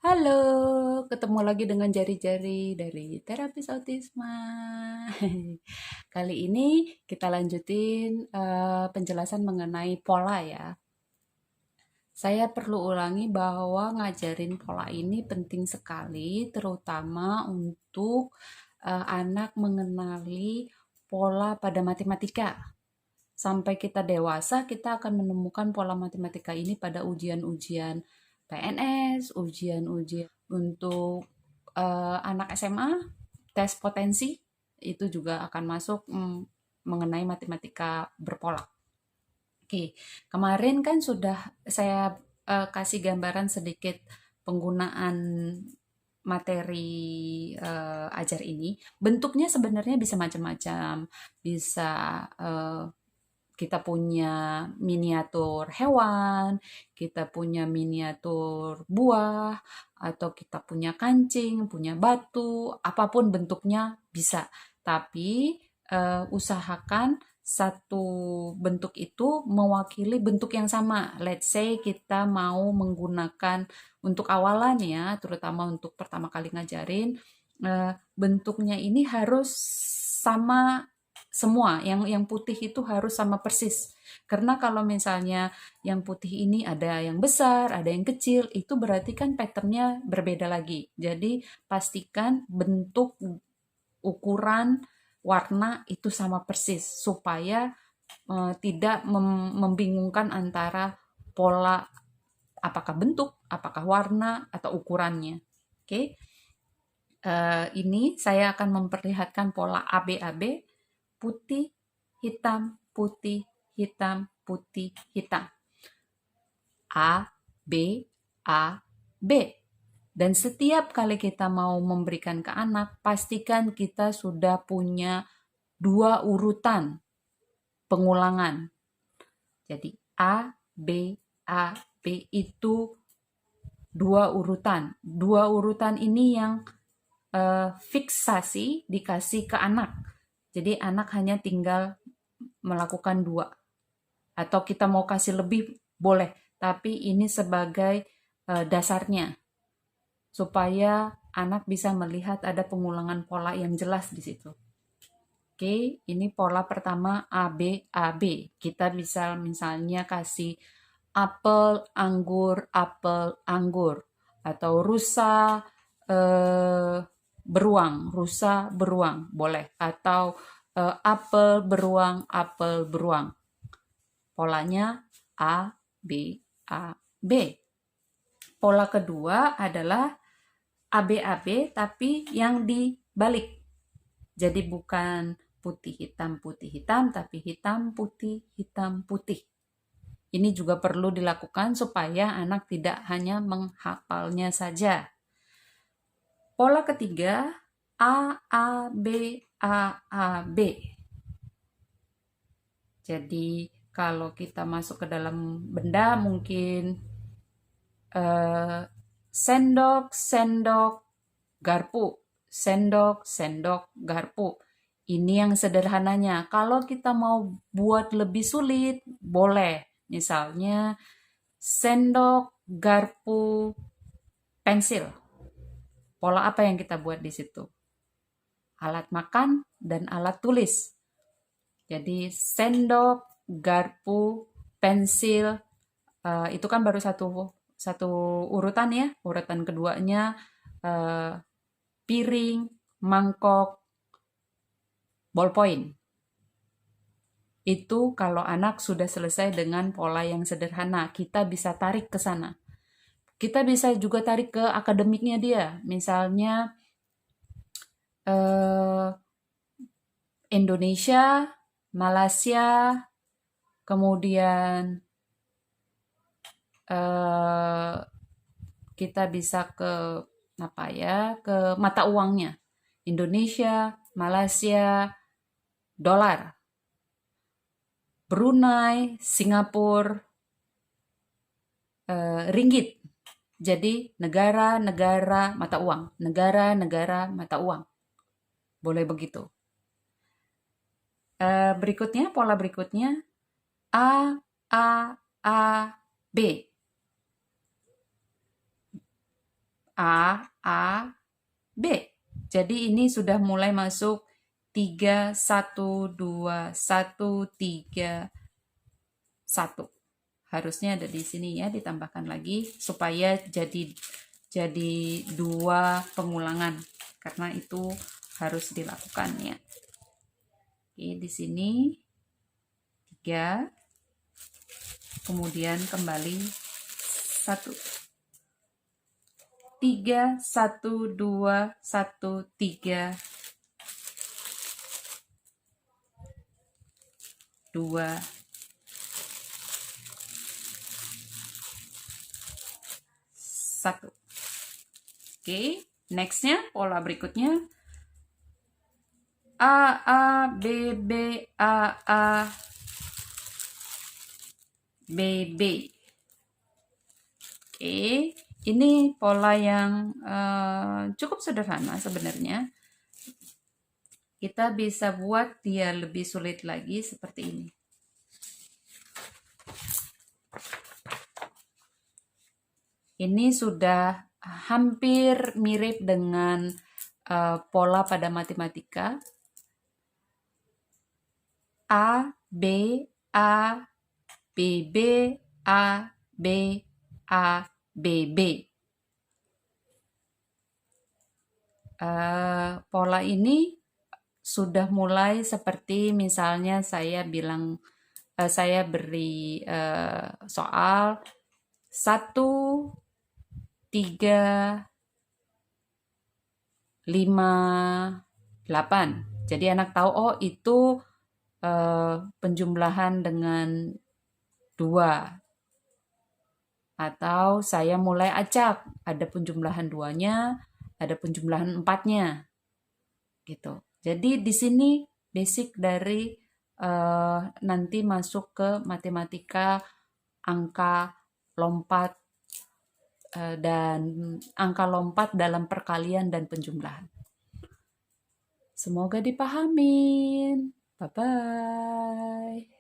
Halo, ketemu lagi dengan jari-jari dari terapis autisma. Kali ini kita lanjutin penjelasan mengenai pola ya. Saya perlu ulangi bahwa ngajarin pola ini penting sekali, terutama untuk anak mengenali pola pada matematika. Sampai kita dewasa, kita akan menemukan pola matematika ini pada ujian-ujian PNS, ujian-ujian untuk anak SMA, tes potensi, itu juga akan masuk mengenai matematika berpola. Oke, kemarin kan sudah saya kasih gambaran sedikit penggunaan materi ajar ini. Bentuknya sebenarnya bisa macam-macam, bisa kita punya miniatur hewan, kita punya miniatur buah, atau kita punya kancing, punya batu, apapun bentuknya bisa. Tapi usahakan satu bentuk itu mewakili bentuk yang sama. Let's say kita mau menggunakan untuk awalan ya, terutama untuk pertama kali ngajarin, bentuknya ini harus sama semua. Yang putih itu harus sama persis. Karena kalau misalnya yang putih ini ada yang besar, ada yang kecil, itu berarti kan patternnya berbeda lagi. Jadi pastikan bentuk, ukuran, warna itu sama persis supaya tidak membingungkan antara pola, apakah bentuk, apakah warna, atau ukurannya. Oke, ini saya akan memperlihatkan pola ABAB, putih, hitam, putih, hitam, putih, hitam. A, B, A, B. Dan setiap kali kita mau memberikan ke anak, pastikan kita sudah punya dua urutan pengulangan. Jadi A, B, A, B itu dua urutan. Dua urutan ini yang fiksasi dikasih ke anak. Jadi anak hanya tinggal melakukan dua. Atau kita mau kasih lebih boleh, tapi ini sebagai dasarnya supaya anak bisa melihat ada pengulangan pola yang jelas di situ. Oke, ini pola pertama A, B, A, B. Kita bisa misalnya kasih apel, anggur, anggur. Atau rusa, beruang, boleh. Atau apel, beruang. Polanya A, B, A, B. Pola kedua adalah ABAB tapi yang dibalik. Jadi bukan putih hitam, tapi hitam, putih. Ini juga perlu dilakukan supaya anak tidak hanya menghafalnya saja. Pola ketiga, A, A, B, A, A, B. Jadi kalau kita masuk ke dalam benda mungkin sendok, sendok, garpu. Sendok, sendok, garpu. Ini yang sederhananya. Kalau kita mau buat lebih sulit, boleh. Misalnya sendok, garpu, pensil. Pola apa yang kita buat di situ? Alat makan dan alat tulis. Jadi sendok, garpu, pensil, itu kan baru satu urutan ya. Urutan keduanya piring, mangkok, ballpoint. Itu kalau anak sudah selesai dengan pola yang sederhana, kita bisa tarik ke sana. Kita bisa juga tarik ke akademiknya dia. Misalnya Indonesia, Malaysia, kemudian kita bisa ke apa ya, ke mata uangnya. Indonesia, Malaysia, dolar. Brunei, Singapura, ringgit. Jadi negara-negara mata uang, negara-negara mata uang. Boleh begitu. Berikutnya, pola berikutnya A, A, A, B. A, B. Jadi ini sudah mulai masuk 3, 1, 2, 1, 3, 1. Harusnya ada di sini ya, ditambahkan lagi supaya jadi 2 pengulangan karena itu harus dilakukan ya. Oke, di sini 3, kemudian kembali 1. 3, 1, 2, 1, 3, 2, 1. Oke, nextnya pola berikutnya A, B, B, A, B, B. Oke, ini pola yang cukup sederhana sebenarnya. Kita bisa buat dia lebih sulit lagi seperti ini. Ini sudah hampir mirip dengan pola pada matematika. A, B, A, B, B, A, B, A, B, B. Pola ini sudah mulai seperti misalnya saya bilang, saya beri soal 1, 3, 5, 8. Jadi anak tahu, oh itu penjumlahan dengan 2. Atau saya mulai acak, ada penjumlahan 2-nya, ada penjumlahan 4-nya. Gitu. Jadi di sini basic dari nanti masuk ke matematika angka lompat dan angka lompat dalam perkalian dan penjumlahan. Semoga dipahamin. Bye-bye.